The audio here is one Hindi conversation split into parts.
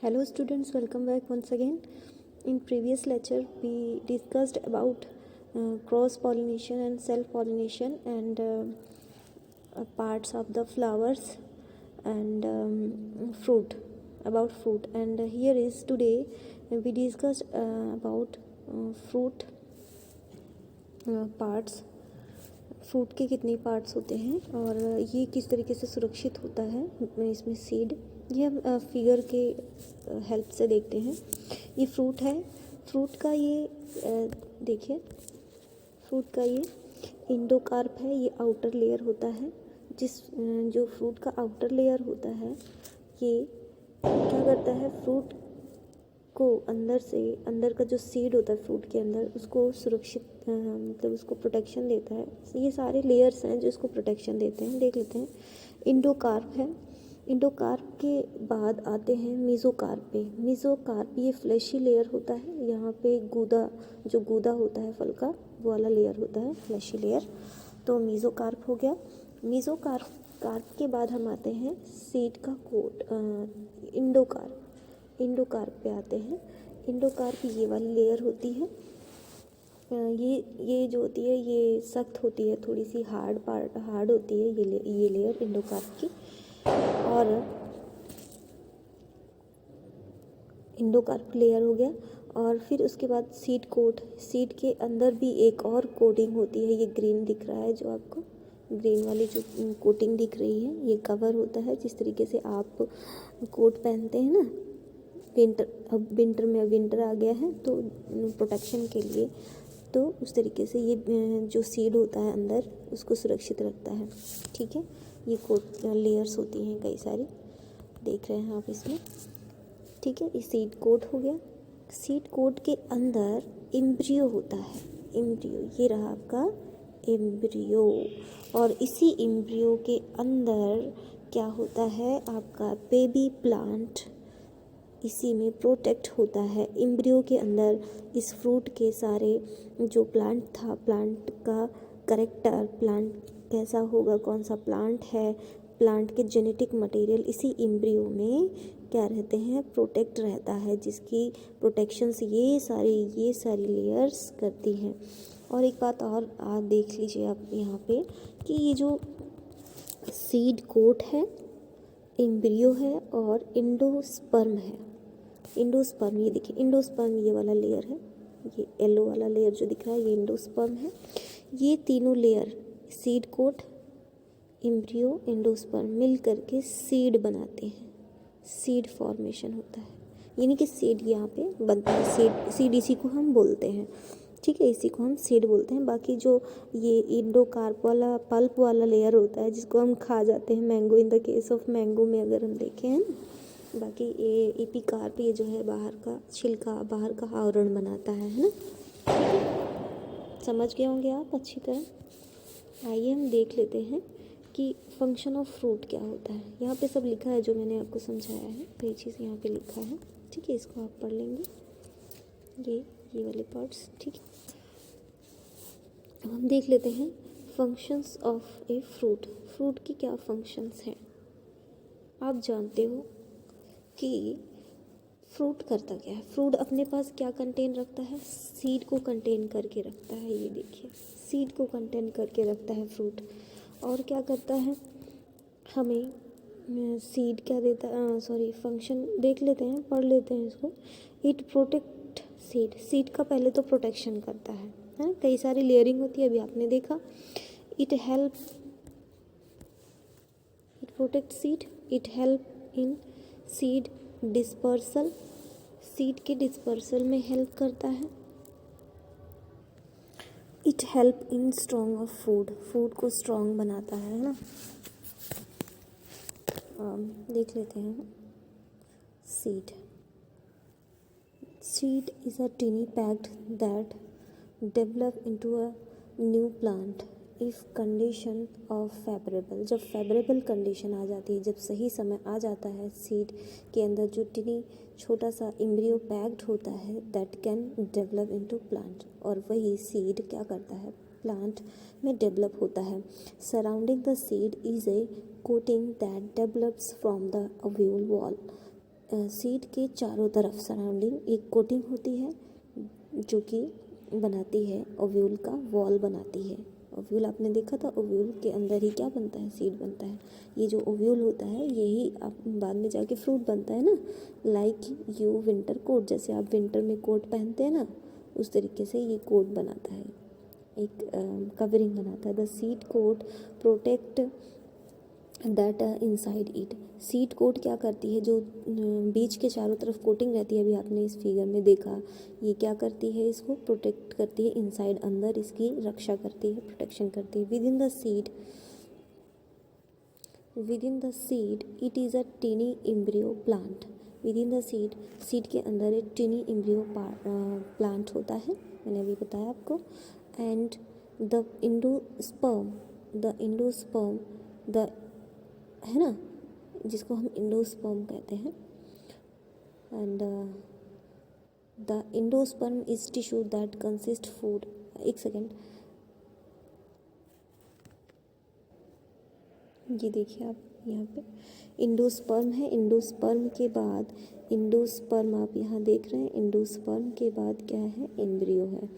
Hello students, welcome back once again. In previous lecture we discussed about cross pollination and self pollination and parts of the flowers and fruit, about fruit, and here is today we discussed about fruit parts. Fruit के कितने पार्ट्स होते हैं और ये किस तरीके से सुरक्षित होता है इसमें सीड, ये हम फिगर के हेल्प से देखते हैं। ये फ्रूट है, फ्रूट का ये देखिए, फ्रूट का ये इंडोकार्प है, ये आउटर लेयर होता है। जो फ्रूट का आउटर लेयर होता है ये क्या करता है, फ्रूट को अंदर का जो सीड होता है फ्रूट के अंदर उसको सुरक्षित मतलब उसको प्रोटेक्शन देता है। ये सारे लेयर्स हैं जो इसको प्रोटेक्शन देते हैं। देख लेते हैं, इंडोकार्प है, इंडोकार्प के बाद आते हैं मीज़ोकार्प पे। मीज़ोकार्प ये फ्लैशी लेयर होता है, यहाँ पे जो गूदा होता है फल का वो वाला लेयर होता है फ्लैशी लेयर, तो मीज़ोकार्प हो गया। मीज़ोकार्प के बाद हम आते हैं सीड का कोट, इंडोकार्प पे आते हैं। इंडोकार्प ये वाली लेयर होती है, ये जो होती है ये सख्त होती है, थोड़ी सी हार्ड होती है ये लेयर इंडोकार्प की। और इंडोकार्प लेयर हो गया और फिर उसके बाद सीड कोट। सीड के अंदर भी एक और कोटिंग होती है, ये ग्रीन दिख रहा है जो आपको, ग्रीन वाली जो कोटिंग दिख रही है ये कवर होता है। जिस तरीके से आप कोट पहनते हैं ना विंटर आ गया है तो प्रोटेक्शन के लिए, तो उस तरीके से ये जो सीड होता है अंदर उसको सुरक्षित रखता है। ठीक है, ये कोट लेयर्स होती हैं कई सारी, देख रहे हैं आप इसमें। ठीक है, ये सीड कोट हो गया। सीड कोट के अंदर एम्ब्रियो होता है, एम्ब्रियो ये रहा आपका एम्ब्रियो, और इसी एम्ब्रियो के अंदर क्या होता है आपका बेबी प्लांट, इसी में प्रोटेक्ट होता है। एम्ब्रियो के अंदर इस फ्रूट के सारे जो प्लांट था, प्लांट का कैरेक्टर, प्लांट कैसा होगा, कौन सा प्लांट है, प्लांट के जेनेटिक मटेरियल इसी एम्ब्रियो में क्या रहते हैं, प्रोटेक्ट रहता है, जिसकी प्रोटेक्शन से ये सारी लेयर्स करती हैं। और एक बात और आप देख लीजिए आप यहाँ पे कि ये जो सीड कोट है, एम्ब्रियो है और इंडोस्पर्म है। इंडोस्पर्म ये देखिए, इंडोस्पर्म ये वाला लेयर है, ये येलो वाला लेयर जो दिख रहा है ये इंडोस्पर्म है। ये तीनों layer seed coat, embryo, endosperm मिल करके सीड बनाते हैं, सीड फॉर्मेशन होता है। यानी कि सीड यहाँ पे बनता है, सीड इसी को हम बोलते हैं। ठीक है, इसी को हम सीड बोलते हैं। बाकी जो ये इंडोकार्प वाला पल्प वाला लेयर होता है जिसको हम खा जाते हैं, mango, in the case of mango में अगर हम देखें हैं ना, बाकी ये एपिकार्प ये जो है बाहर का छिलका, बाहर का आवरण बनाता है ना। समझ गए होंगे आप अच्छी तरह। आइए हम देख लेते हैं कि फंक्शन ऑफ फ्रूट क्या होता है। यहाँ पे सब लिखा है जो मैंने आपको समझाया है, कई चीज़ यहाँ पे लिखा है। ठीक है, इसको आप पढ़ लेंगे, ये वाले पार्ट्स। ठीक है, हम देख लेते हैं functions of a fruit. Fruit की क्या फंक्शंस हैं। आप जानते हो कि फ्रूट करता क्या है, फ्रूट अपने पास क्या कंटेन रखता है, सीड को कंटेन करके रखता है। ये देखिए, सीड को कंटेन करके रखता है फ्रूट। और क्या करता है, हमें सीड क्या देता है, फंक्शन देख लेते हैं, पढ़ लेते हैं इसको। इट प्रोटेक्ट सीड, सीड का पहले तो प्रोटेक्शन करता है ना, कई सारी लेयरिंग होती है, अभी आपने देखा। It protect seed, it help in seed dispersal, seed के डिस्पर्सल में हेल्प करता है। It help in strong of food, food को स्ट्रॉन्ग बनाता है ना। देख लेते हैं seed is a tiny pact that develop into a new plant if condition of favorable, जब फेवरेबल कंडीशन आ जाती है, जब सही समय आ जाता है, सीड के अंदर जो टिनी छोटा सा एम्ब्रियो पैक्ड होता है, that can develop into plant, और वही सीड क्या करता है, प्लांट में डेवलप होता है। Surrounding the seed is a coating that develops from the ovule wall, seed के चारों तरफ सराउंडिंग एक कोटिंग होती है जो कि बनाती है ओव्यूल का वॉल बनाती है। ओव्यूल आपने देखा था, ओव्यूल के अंदर ही क्या बनता है, सीड बनता है। ये जो ओव्यूल होता है यही आप बाद में जाके फ्रूट बनता है ना। लाइक यू विंटर कोट, जैसे आप विंटर में कोट पहनते हैं ना, उस तरीके से ये कोट बनाता है, एक कवरिंग बनाता है। The seed coat protect that inside it. Seed coat क्या करती है, जो बीज के चारों तरफ कोटिंग रहती है, अभी आपने इस फिगर में देखा, ये क्या करती है, इसको प्रोटेक्ट करती है इनसाइड, अंदर इसकी रक्षा करती है, प्रोटेक्शन करती है। Within the seed it is a tiny embryo plant. Within the seed, seed के अंदर एक टीनी एम्ब्रियो प्लांट होता है, मैंने अभी बताया आपको। एंड द इंडोस्पर्म द है ना, जिसको हम इंडोस्पर्म कहते हैं। And the endosperm is tissue that consist food. एक सेकेंड, ये देखिए आप यहाँ पे इंडोस्पर्म है। इंडोस्पर्म के बाद इंडोस्पर्म आप यहाँ देख रहे हैं, इंडोस्पर्म के बाद क्या है, एम्ब्रियो है।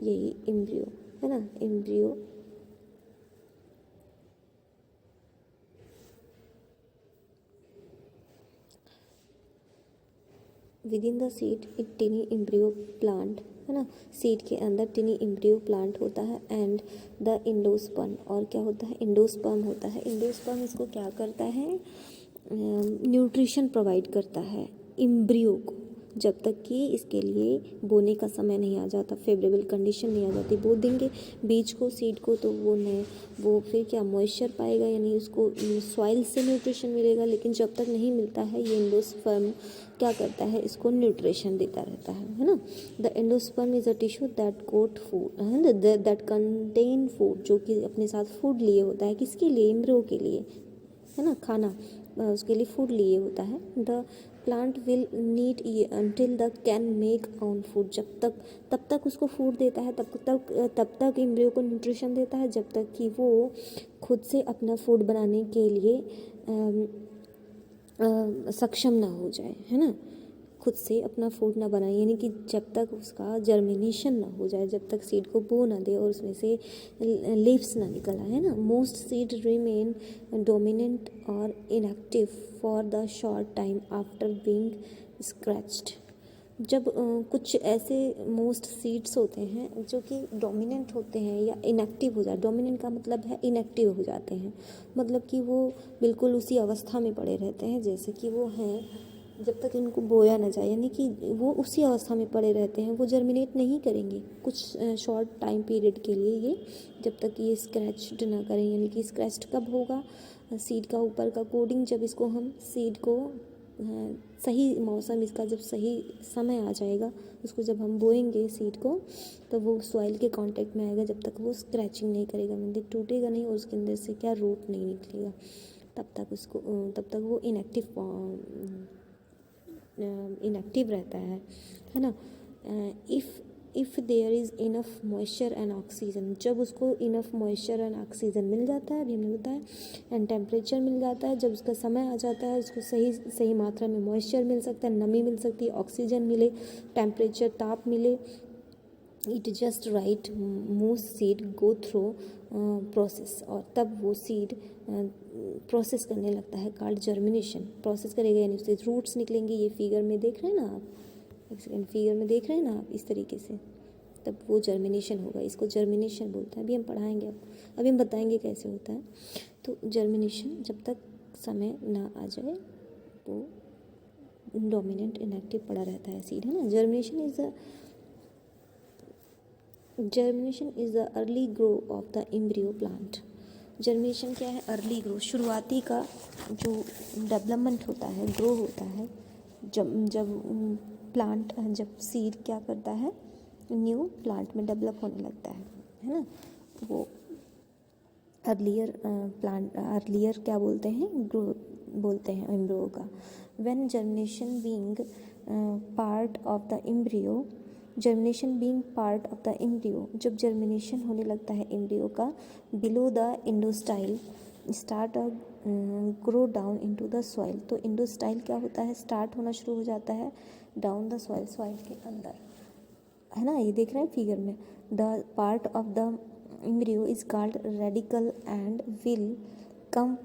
यही एम्ब्रियो है ना, embryo. With in the seed एक टिनी एम्ब्रियो प्लांट है ना, सीड के अंदर टिनी एम्ब्रियो प्लांट होता है। एंड द इंडोस्पर्म, और क्या होता है, इंडोस्पर्म होता है। इंडोस्पर्म इसको क्या करता है, न्यूट्रिशन प्रोवाइड करता है एम्ब्रियो को, जब तक कि इसके लिए बोने का समय नहीं आ जाता, फेवरेबल कंडीशन नहीं आ जाती। बो देंगे बीज को, सीड को, तो वो फिर क्या मॉइस्चर पाएगा, यानी उसको सॉइल से न्यूट्रिशन मिलेगा। लेकिन जब तक नहीं मिलता है, ये एंडोस्पर्म क्या करता है, इसको न्यूट्रिशन देता रहता है ना। The endosperm is a tissue that coat food है, दैट कंटेन फूड, जो कि अपने साथ फूड लिए होता है, किसके लिए, एम्ब्रियो के लिए है ना, खाना उसके लिए फूड लिए होता है। The plant will need until the can make on food, तब तक उसको फूड देता है, तब तक एम्ब्रियो को न्यूट्रिशन देता है, जब तक कि वो खुद से अपना फूड बनाने के लिए सक्षम ना हो जाए, है ना, खुद से अपना फूड ना बनाए, यानी कि जब तक उसका जर्मिनेशन ना हो जाए, जब तक सीड को बो ना दे और उसमें से लीव्स ना निकल आए, है ना। मोस्ट सीड रिमेन डोमिनेंट और inactive for the short time after being scratched. जब कुछ ऐसे मोस्ट सीड्स होते हैं जो कि डोमिनेंट होते हैं या इनएक्टिव हो जाए, डोमिनेंट का मतलब है इनएक्टिव हो जाते हैं, मतलब कि वो बिल्कुल उसी अवस्था में पड़े रहते हैं जैसे कि वो हैं, जब तक इनको बोया ना जाए, यानी कि वो उसी अवस्था में पड़े रहते हैं, वो जर्मिनेट नहीं करेंगे कुछ शॉर्ट टाइम पीरियड के लिए, ये जब तक ये स्क्रैच्ड ना करें। यानी कि स्क्रैच्ड कब होगा, सीड का ऊपर का कोडिंग, जब इसको हम सीड को सही मौसम, इसका जब सही समय आ जाएगा, उसको जब हम बोएंगे सीड को, तो वो सॉइल के कांटेक्ट में आएगा, जब तक वो स्क्रैचिंग नहीं करेगा, मतलब टूटेगा नहीं और उसके अंदर से क्या रूट नहीं निकलेगा, तब तक वो इनएक्टिव रहता है ना। If there is enough moisture and oxygen, जब उसको इनफ मॉइस्चर एंड ऑक्सीजन मिल जाता है, अभी हमने बताया, एंड टेम्परेचर मिल जाता है, जब उसका समय आ जाता है, उसको सही मात्रा में मॉइस्चर मिल सकता है, नमी मिल सकती है, ऑक्सीजन मिले, टेम्परेचर ताप मिले, it just right most seed go through process, और तब वो सीड प्रोसेस करने लगता है, कॉल्ड जर्मिनेशन, प्रोसेस करेगा, यानी उससे रूट्स निकलेंगे। ये फिगर में देख रहे हैं ना आप, एक सेकेंड, फिगर में देख रहे हैं ना आप, इस तरीके से, तब वो जर्मिनेशन होगा, इसको जर्मिनेशन बोलते हैं। अभी हम पढ़ाएंगे आपको, अभी हम बताएंगे कैसे होता है। तो जर्मिनेशन, जब तक समय ना आ जाए वो डोमिनेंट इनएक्टिव पड़ा रहता है सीड, है ना। Germination is the early grow of the embryo plant. Germination क्या है, अर्ली ग्रो, शुरुआती का जो डेवलपमेंट होता है, ग्रो होता है, जब सीड क्या करता है, न्यू प्लांट में डेवलप होने लगता है ना। वो अर्लियर क्या बोलते हैं, ग्रो बोलते हैं एम्ब्रियो का। When germination being part of the embryo, जब जर्मिनेशन होने लगता है एम्ब्रियो का, below the endostyle start a grow down into the soil. तो इंडोस्टाइल क्या होता है, स्टार्ट होना शुरू हो जाता है डाउन द सॉइल, सॉइल के अंदर, है ना, ये देख रहे हैं फिगर में। The part of the embryo is called radical and will come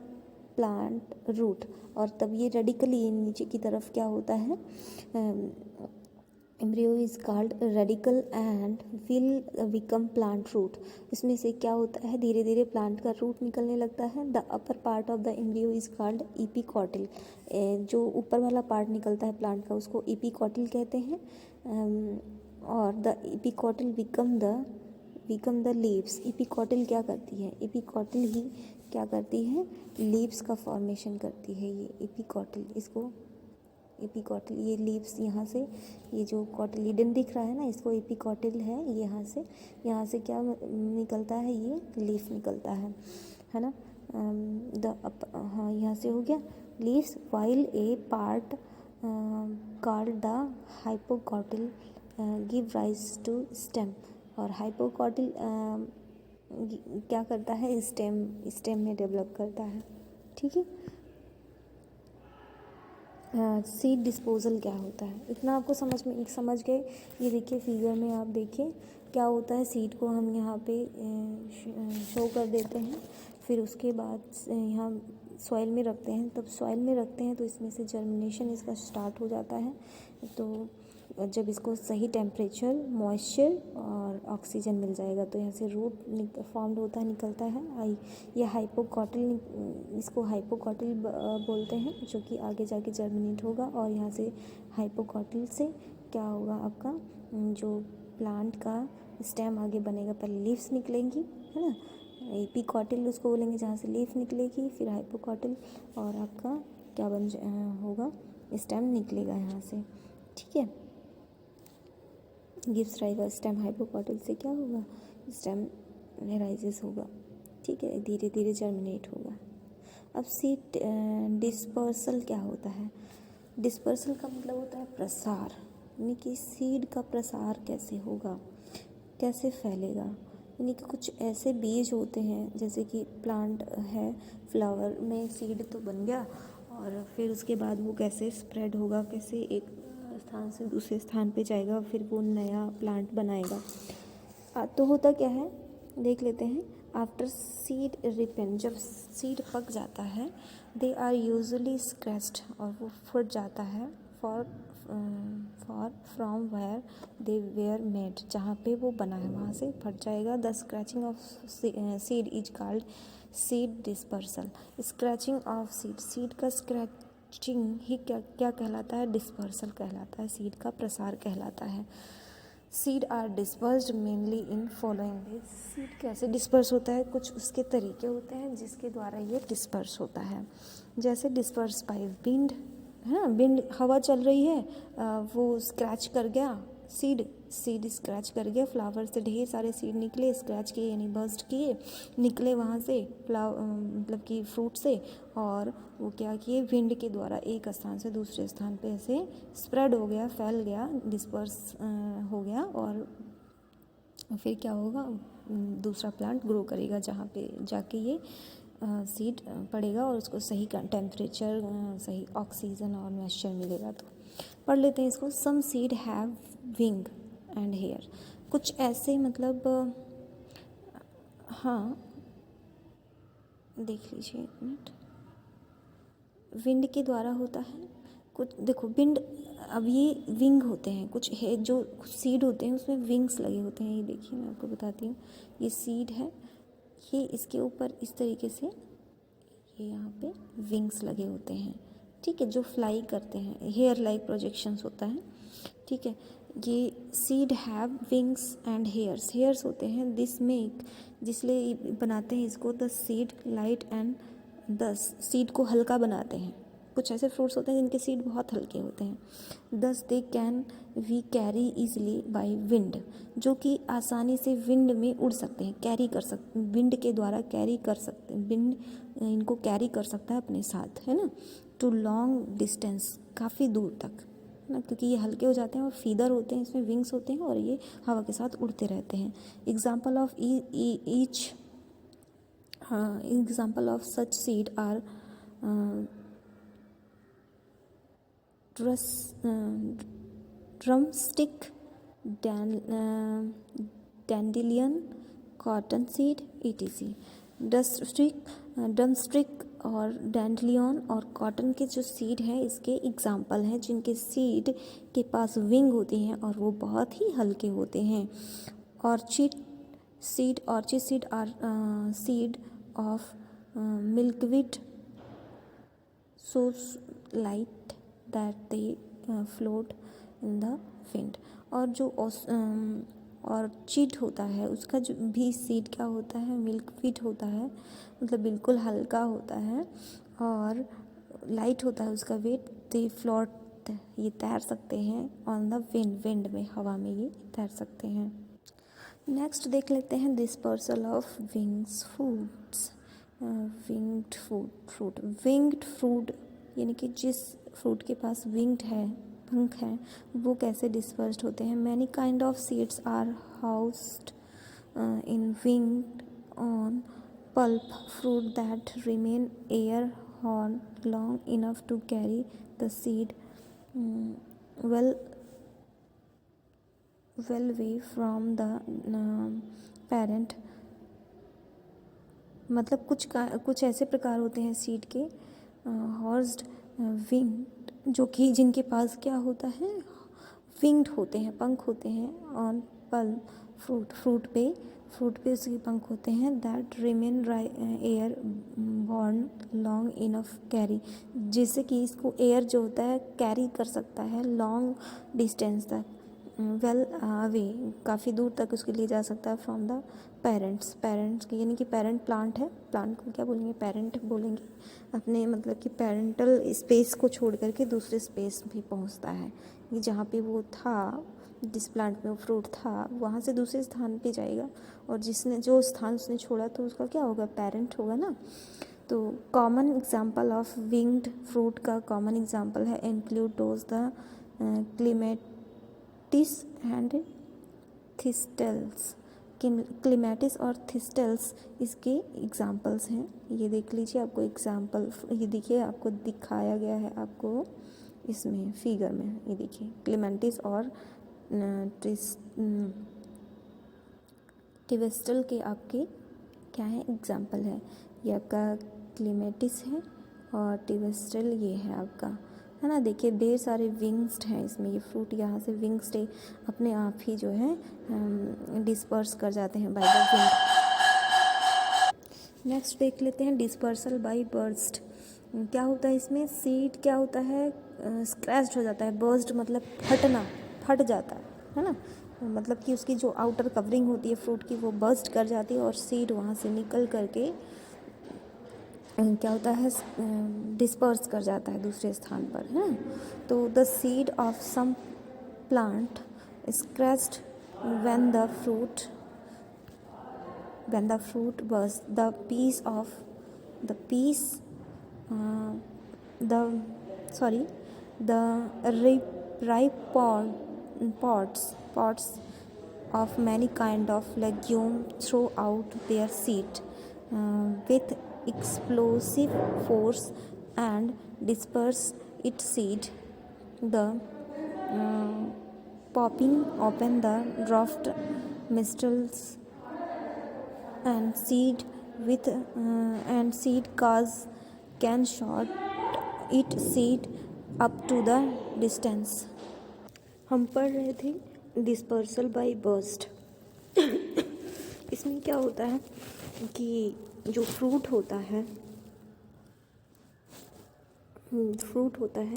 plant root. और तब ये रेडिकली नीचे की तरफ क्या होता है, embryo is called radical and will become plant root. इसमें से क्या होता है, धीरे धीरे प्लांट का रूट निकलने लगता है। The upper part of the embryo is called epicotyl. जो ऊपर वाला पार्ट निकलता है प्लांट का उसको इपीकॉटिल कहते हैं। और द इपीकॉटिल बिकम द लीव्स। इपीकॉटिल क्या करती है, इपीकॉटिल ही क्या करती है, लीव्स का फॉर्मेशन करती है। ये इपीकॉटिल, इसको एपिकॉटिल, ये लीव्स यहाँ से, ये जो कॉटिलिडन दिख रहा है ना, इसको एपिकॉटिल है। यहाँ से क्या निकलता है, ये लीफ निकलता है ना। हाँ, यहाँ से हो गया leaves. While a part called the hypocotyl give rise to stem. और हाइपोकॉटिल क्या करता है, स्टेम में डेवलप करता है। ठीक है। सीड डिस्पोजल क्या होता है, इतना आपको समझ गए। ये देखिए फिगर में, आप देखिए क्या होता है। सीड को हम यहाँ पे शो कर देते हैं, फिर उसके बाद यहाँ सॉइल में रखते हैं। तब सॉइल में रखते हैं तो इसमें से जर्मिनेशन इसका स्टार्ट हो जाता है। तो जब इसको सही टेम्परेचर, मॉइस्चर और ऑक्सीजन मिल जाएगा तो यहाँ से रूट फॉर्म्ड होता है, निकलता है। ये हाइपोकॉटिल, इसको हाइपोकॉटिल बोलते हैं, जो कि आगे जाके जर्मिनेट होगा। और यहाँ से हाइपोकॉटिल से क्या होगा, आपका जो प्लांट का स्टेम आगे बनेगा। पहले लीव्स निकलेंगी, है ना, एपिकॉटिल उसको बोलेंगे, जहाँ से लीफ निकलेगी, फिर हाइपोकॉटिल, और आपका क्या होगा, स्टेम निकलेगा यहाँ से। ठीक है। गिव्स राइज स्टेम, हाइपोकॉटिल से क्या होगा, स्टेम राइजेस होगा। ठीक है, धीरे धीरे जर्मिनेट होगा। अब सीड डिस्पर्सल क्या होता है, डिस्पर्सल का मतलब होता है प्रसार, यानी कि सीड का प्रसार कैसे होगा, कैसे फैलेगा। यानी कि कुछ ऐसे बीज होते हैं, जैसे कि प्लांट है, फ्लावर में सीड तो बन गया, और फिर उसके बाद वो कैसे स्प्रेड होगा, कैसे एक स्थान से दूसरे स्थान पे जाएगा, फिर वो नया प्लांट बनाएगा। तो होता क्या है, देख लेते हैं। आफ्टर सीड रिपेन, जब सीड पक जाता है, दे आर यूजुअली स्क्रैच्ड, और वो फट जाता है, for from where they were made, जहाँ पे वो बना है वहाँ से फट जाएगा। The scratching of seed is called seed dispersal. Scratching of seed का स्क्रैचिंग ही क्या कहलाता है, डिस्पर्सल कहलाता है, सीड का प्रसार कहलाता है। Seed are dispersed mainly in following ways. Seed कैसे डिस्पर्स होता है, कुछ उसके तरीके होते हैं जिसके द्वारा ये डिस्पर्स होता है। जैसे डिस्पर्स बाय विंड, है ना, विंड, हवा चल रही है, वो स्क्रैच कर गया सीड स्क्रैच कर गया, फ्लावर से ढेर सारे सीड निकले, स्क्रैच किए यानी बर्स्ट किए, निकले वहाँ से मतलब कि फ्रूट से, और वो क्या किए, विंड के द्वारा एक स्थान से दूसरे स्थान पे ऐसे स्प्रेड हो गया, फैल गया, डिस्पर्स हो गया, और फिर क्या होगा, दूसरा प्लांट ग्रो करेगा, जहाँ पे जाके ये सीड पड़ेगा और उसको सही टेम्परेचर, सही ऑक्सीजन और मॉइस्चर मिलेगा। तो पढ़ लेते हैं इसको। Some seed have wing and hair, कुछ ऐसे मतलब, हाँ देख लीजिए एक मिनट, विंड के द्वारा होता है कुछ। देखो विंड, अब ये विंग होते हैं, कुछ है जो सीड होते हैं उसमें विंग्स लगे होते हैं। ये देखिए मैं आपको बताती हूँ, ये सीड है, ये इसके ऊपर इस तरीके से ये यहाँ पे विंग्स लगे होते हैं। ठीक है, जो फ्लाई करते हैं, हेयर लाइक प्रोजेक्शंस होता है। ठीक है, ये seed have wings and hairs होते हैं, दिस मेक, जिसलिए बनाते हैं इसको, द सीड लाइट एंड दस, सीड को हल्का बनाते हैं। कुछ ऐसे फ्रूट्स होते हैं जिनके सीड बहुत हल्के होते हैं। Thus they can we carry easily by wind, जो कि आसानी से विंड में उड़ सकते हैं, कैरी कर सकते, विंड के द्वारा कैरी कर सकते हैं, विंड इनको कैरी कर सकता है अपने साथ, है ना, टू लॉन्ग डिस्टेंस, काफ़ी दूर तक, है ना, क्योंकि ये हल्के हो जाते हैं और फीदर होते हैं, इसमें विंग्स होते हैं और ये हवा के साथ उड़ते रहते हैं। Example of such seed are drumstick, dandelion, cotton seed etc। Drumstick और डैंडिलियन और कॉटन के जो सीड हैं इसके एग्जाम्पल हैं, जिनके सीड के पास विंग होती हैं और वो बहुत ही हल्के होते हैं। Orchid seed are seed of milkweed, so light that they float in the wind। और जो ऑर्चिड होता है उसका जो भी सीड क्या होता है, मिल्कवीड होता है, मतलब बिल्कुल हल्का होता है और लाइट होता है उसका वेट। दे फ्लोट, ये तैर सकते हैं ऑन द विंड में, हवा में ये तैर सकते हैं। नेक्स्ट देख लेते हैं dispersal of wings fruits. Winged fruit यानी कि जिस फ्रूट के पास विंग्ड है, पंख है, वो कैसे डिस्पर्स्ड होते हैं। Many kind of seeds are housed in winged on pulp fruit that remain airborne long enough to carry the seed well way from the parent. मतलब कुछ ऐसे प्रकार होते हैं सीड के हॉर्स्ड विंग्ड, जो कि जिनके पास क्या होता है, विंग्ड होते हैं, पंख होते हैं। ऑन पल्प फ्रूट पे उसके पंख होते हैं। That remain air born long enough carry, जिससे कि इसको एयर जो होता है कैरी कर सकता है लॉन्ग डिस्टेंस तक, वेल अवे, काफ़ी दूर तक उसके लिए जा सकता है फ्रॉम द पेरेंट्स यानी कि पेरेंट प्लांट है, प्लांट को क्या बोलेंगे, पेरेंट बोलेंगे। अपने मतलब कि पेरेंटल स्पेस को छोड़ करके दूसरे स्पेस भी पहुंचता है। ये जहाँ पे वो था, जिस प्लांट में वो फ्रूट था, वहाँ से दूसरे स्थान पे जाएगा, और जो स्थान उसने छोड़ा तो उसका क्या होगा, पेरेंट होगा ना। तो common example of winged fruit का कॉमन एग्जाम्पल है include those the clematis and thistles. Clematis और थिस्टल्स इसके एग्जाम्पल्स हैं। ये देख लीजिए, आपको एग्जाम्पल, ये देखिए आपको दिखाया गया है, आपको इसमें फिगर में, ये देखिए क्लेमेटिस और टिवेस्टल के आपके क्या है, एग्जाम्पल है। ये आपका क्लेमेटिस है और टिवेस्टल ये है आपका, है ना। देखिए ढेर सारे विंग्स्ड हैं इसमें, ये फ्रूट यहाँ से विंग्स्ड अपने आप ही जो है डिस्पर्स कर जाते हैं बाय द विंड। नेक्स्ट देख लेते हैं डिस्पर्सल बाय बर्स्ट। क्या होता है इसमें, सीड क्या होता है, स्क्रैच्ड हो जाता है। बर्स्ट मतलब फट जाता है ना, मतलब कि उसकी जो आउटर कवरिंग होती है फ्रूट की वो बर्स्ट कर जाती है और सीड वहाँ से निकल करके क्या होता है, डिस्पर्स कर जाता है दूसरे स्थान पर, है ना। तो the seed of some plant scratched when the fruit bursts, the ripe pods of many kind of legume throw out their seed with explosive force and disperse its seed. The popping open the dwarfed mistles and seed cause can short it seed up to the distance। हम पढ़ रहे थे डिस्पर्सल बाय बर्स्ट। इसमें क्या होता है कि जो फ्रूट होता है,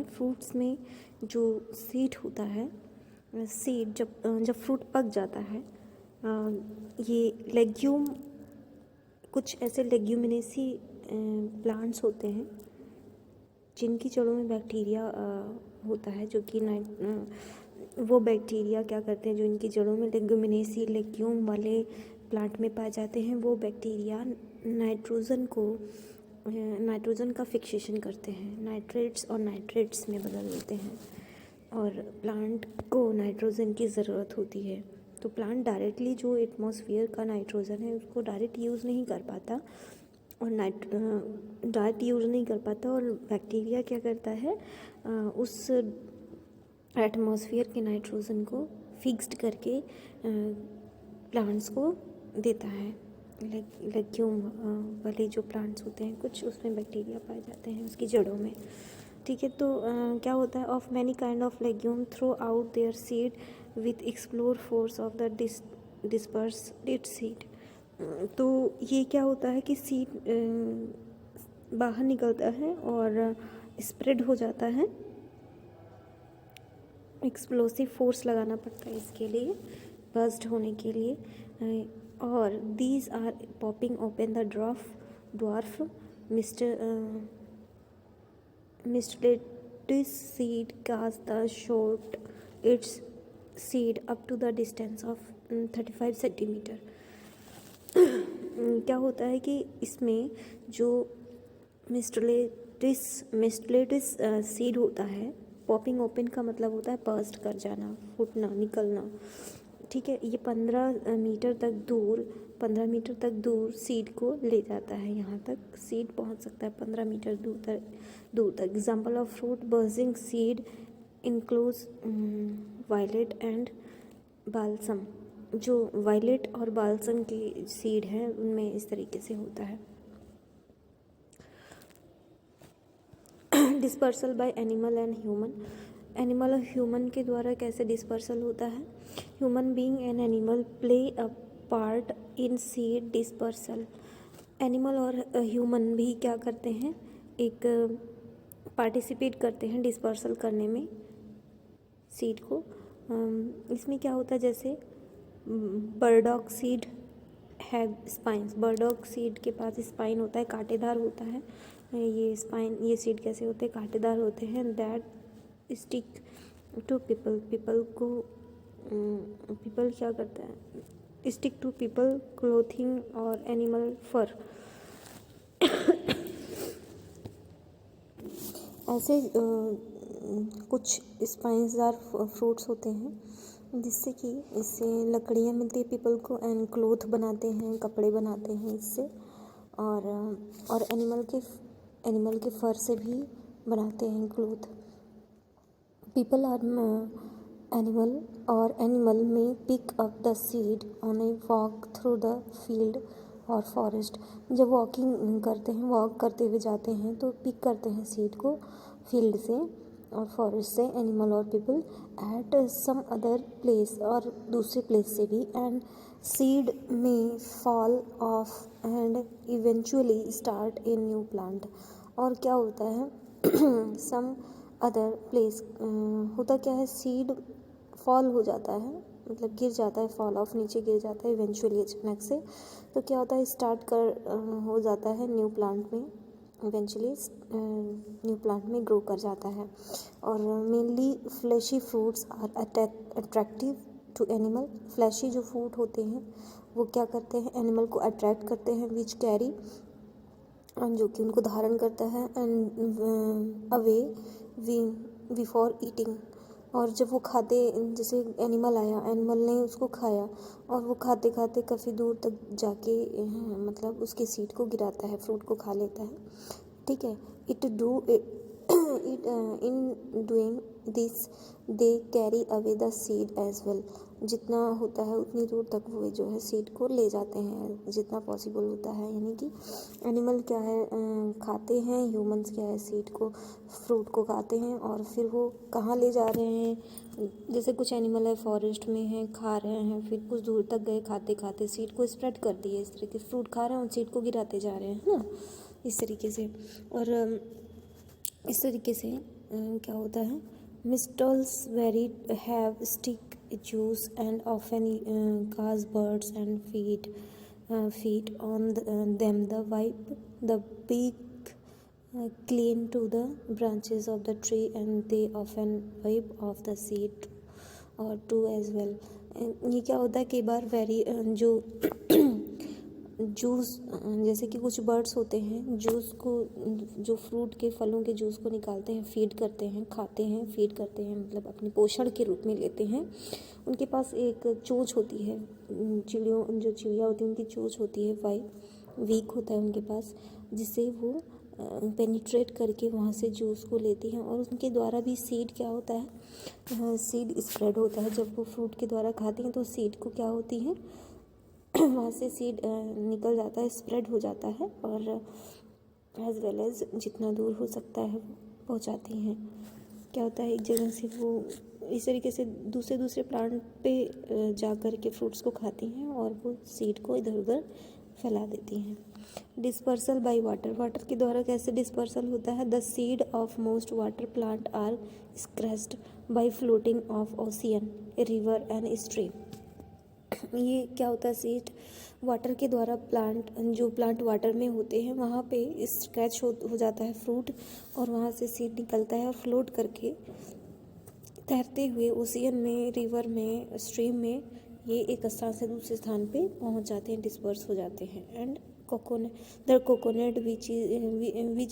फ्रूट्स में जो सीड होता है, सीड जब फ्रूट पक जाता है, ये लेग्यूम, कुछ ऐसे लेग्यूमिनेसी प्लांट्स होते हैं जिनकी जड़ों में बैक्टीरिया होता है, जो कि वो बैक्टीरिया क्या करते हैं, जो इनकी जड़ों में लेग्यूम वाले प्लांट में पाए जाते हैं, वो बैक्टीरिया नाइट्रोजन का फिक्सेशन करते हैं, नाइट्रेट्स और नाइट्रेट्स में बदल देते हैं, और प्लांट को नाइट्रोजन की ज़रूरत होती है। तो प्लांट डायरेक्टली जो एटमॉस्फेयर का नाइट्रोजन है उसको डायरेक्ट यूज़ नहीं कर पाता, और डार्ट यूज़ नहीं कर पाता, और बैक्टीरिया क्या करता है, उस एटमॉस्फेयर के नाइट्रोजन को फिक्स्ड करके प्लांट्स को देता है। लेग्यूम वाले जो प्लांट्स होते हैं कुछ, उसमें बैक्टीरिया पाए जाते हैं उसकी जड़ों में। ठीक है, तो क्या होता है, of many kind of legume throw out their seed with explore force of the disperse it seed. तो ये क्या होता है कि सीड बाहर निकलता है और स्प्रेड हो जाता है। एक्सप्लोसिव फोर्स लगाना पड़ता है इसके लिए, बर्स्ट होने के लिए। और these are popping open the dwarf mistletoes seed cast the short its seed up to the distance of 35 centimetre. क्या होता है कि इसमें जो मिस्टलेटिस सीड होता है, पॉपिंग ओपन का मतलब होता है बर्स्ट कर जाना, फूटना, निकलना। ठीक है, ये 15 मीटर तक दूर सीड को ले जाता है। यहाँ तक सीड पहुँच सकता है 15 मीटर दूर तक। Example of fruit bursting seed includes violet and balsam. जो वायलेट और बाल्सम की सीड है उनमें इस तरीके से होता है। Dispersal by animal and human. Animal और ह्यूमन के द्वारा कैसे डिस्पर्सल होता है? Human being and animal play a part in seed dispersal. Animal और ह्यूमन भी क्या करते हैं, एक पार्टिसिपेट करते हैं डिस्पर्सल करने में सीड को। इसमें क्या होता है, जैसे बर्डॉग सीड हैव स्पाइंस। बर्डॉग सीड के पास स्पाइन होता है, कांटेदार होता है। ये सीड कैसे होते हैं, कांटेदार होते हैं। That stick to people. People क्या करता है, स्टिक टू पीपल क्लोथिंग और एनिमल फर। ऐसे कुछ स्पाइसदार फ्रूट्स होते हैं जिससे कि इससे लकड़ियाँ मिलती है पीपल को, एंड क्लोथ बनाते हैं, कपड़े बनाते हैं इससे। और एनिमल के फर से भी बनाते हैं cloth. People or animal may pick up the seed on a walk through the field और फॉरेस्ट। जब वॉक करते हुए जाते हैं तो पिक करते हैं सीड को फील्ड से और फॉरेस्ट से, एनिमल और people at some other place, और दूसरे प्लेस से भी। And seed may fall off and eventually start a new plant. और क्या होता है, सम अदर प्लेस होता क्या है, सीड फॉल हो जाता है, मतलब गिर जाता है, फॉल ऑफ नीचे गिर जाता है इवेंचुअली अचानक से। तो क्या होता है, हो जाता है न्यू प्लांट में, इवेंचुअली न्यू प्लांट में ग्रो कर जाता है। और mainly fleshy fruits are attractive to animal. Fleshy जो फ्रूट होते हैं वो क्या करते हैं, एनिमल को अट्रैक्ट करते हैं, विच कैरी, जो कि उनको धारण करता है, एंड अवे बिफोर ईटिंग। और जब वो खाते, जैसे एनिमल आया, एनिमल ने उसको खाया और वो खाते खाते काफ़ी दूर तक जाके मतलब उसके सीड को गिराता है, फ्रूट को खा लेता है। ठीक है, in doing this they carry away the seed as well. जितना होता है उतनी दूर तक वो जो है सीड को ले जाते हैं, जितना पॉसिबल होता है। यानी कि एनिमल क्या है, खाते हैं, ह्यूमंस क्या है, सीड को, फ्रूट को खाते हैं, और फिर वो कहाँ ले जा रहे हैं। जैसे कुछ एनिमल है फॉरेस्ट में है, खा रहे हैं, फिर कुछ दूर तक गए, खाते खाते सीड को स्प्रेड कर दिए, इस तरीके से फ्रूट खा रहे हैं और सीड को गिराते जा रहे हैं ना, इस तरीके से। और इस तरीके से क्या होता है, mistletoes berry have stick juice and often cause birds and feed on them. The beak cling to the branches of the tree and they often wipe off the seed or two as well. ये क्या होता है, कई बार जो जूस, जैसे कि कुछ बर्ड्स होते हैं जूस को, जो फ्रूट के फलों के जूस को निकालते हैं, फीड करते हैं, खाते हैं, फीड करते हैं, मतलब अपने पोषण के रूप में लेते हैं। उनके पास एक चोंच होती है, जो चिड़िया होती है उनकी चोंच होती है, वीक होता है उनके पास, जिससे वो पेनिट्रेट करके वहाँ से जूस को लेती हैं और उनके द्वारा भी सीड क्या होता है, सीड स्प्रेड होता है। जब वो फ्रूट के द्वारा खाती हैं तो सीड को क्या होती है वहाँ से सीड निकल जाता है, स्प्रेड हो जाता है और एज वेल एज जितना दूर हो सकता है पहुँचाती हैं। क्या होता है, एक जगह से वो इस तरीके से दूसरे प्लांट पे जा कर के फ्रूट्स को खाती हैं और वो सीड को इधर उधर फैला देती हैं। डिस्पर्सल बाय वाटर, वाटर के द्वारा कैसे डिस्पर्सल होता है? The seed of most water plant are scratched by floating of ocean, river and stream. ये क्या होता है, सीड वाटर के द्वारा जो प्लांट वाटर में होते हैं वहाँ पे स्क्रैच हो जाता है फ्रूट और वहाँ से सीड निकलता है और फ्लोट करके तैरते हुए ओशियन में, रिवर में, स्ट्रीम में ये एक स्थान से दूसरे स्थान पे पहुँच जाते हैं, डिस्पर्स हो जाते हैं। And coconut which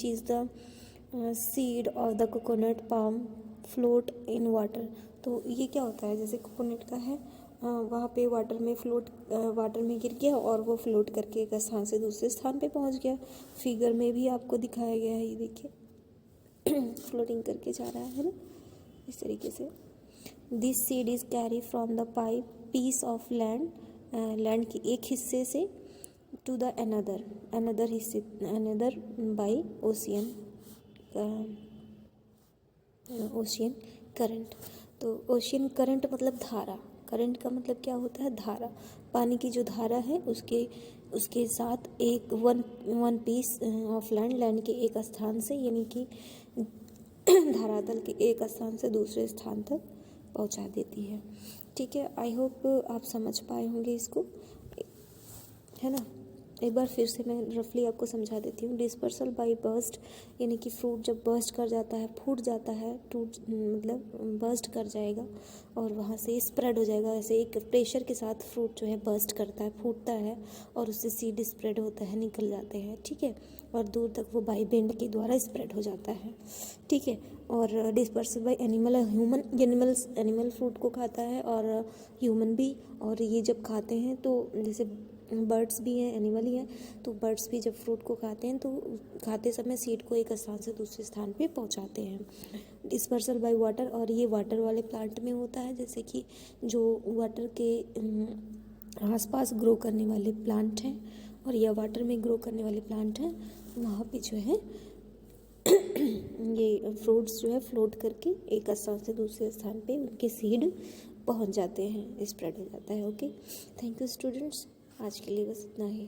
is the seed of the coconut palm float in water. तो ये क्या होता है, जैसे कोकोनट का है वहाँ पे वाटर में गिर गया और वो फ्लोट करके एक स्थान से दूसरे स्थान पे पहुँच गया। फिगर में भी आपको दिखाया गया है, ये देखिए फ्लोटिंग करके जा रहा है ना, इस तरीके से। This seed is carry from the piece of land, land के एक हिस्से से टू द अनदर हिस्से, अनदर बाय ओशियन करंट। तो ओशियन करंट मतलब धारा, करंट का मतलब क्या होता है, धारा। पानी की जो धारा है उसके साथ एक वन पीस ऑफ लैंड के एक स्थान से, यानी कि धरातल के एक स्थान से दूसरे स्थान तक पहुंचा देती है। ठीक है, आई होप आप समझ पाए होंगे इसको, है ना। एक बार फिर से मैं रफली आपको समझा देती हूँ। डिस्पर्सल बाय बर्स्ट, यानी कि फ्रूट जब बर्स्ट कर जाता है, फूट जाता है, मतलब बर्स्ट कर जाएगा और वहाँ से स्प्रेड हो जाएगा। ऐसे एक प्रेशर के साथ फ्रूट जो है बर्स्ट करता है, फूटता है और उससे सीड स्प्रेड होता है, निकल जाते हैं, ठीक है, और दूर तक वो बाय विंड के द्वारा स्प्रेड हो जाता है, ठीक है। और dispersal by animal, animal fruit को खाता है और ह्यूमन भी। और ये जब खाते हैं तो जैसे बर्ड्स भी हैं, एनिमल ही हैं, तो बर्ड्स भी जब फ्रूट को खाते हैं तो खाते समय सीड को एक स्थान से दूसरे स्थान पे पहुंचाते हैं। डिस्पर्सल बाय वाटर, और ये वाटर वाले प्लांट में होता है, जैसे कि जो वाटर के आसपास ग्रो करने वाले प्लांट हैं और या वाटर में ग्रो करने वाले प्लांट हैं, वहाँ पे जो है ये फ्रूट्स जो है फ्लोट करके एक स्थान से दूसरे स्थान पे उनके सीड पहुंच जाते हैं, स्प्रेड हो जाता है। ओके, थैंक यू स्टूडेंट्स, आज के लिए बस इतना ही।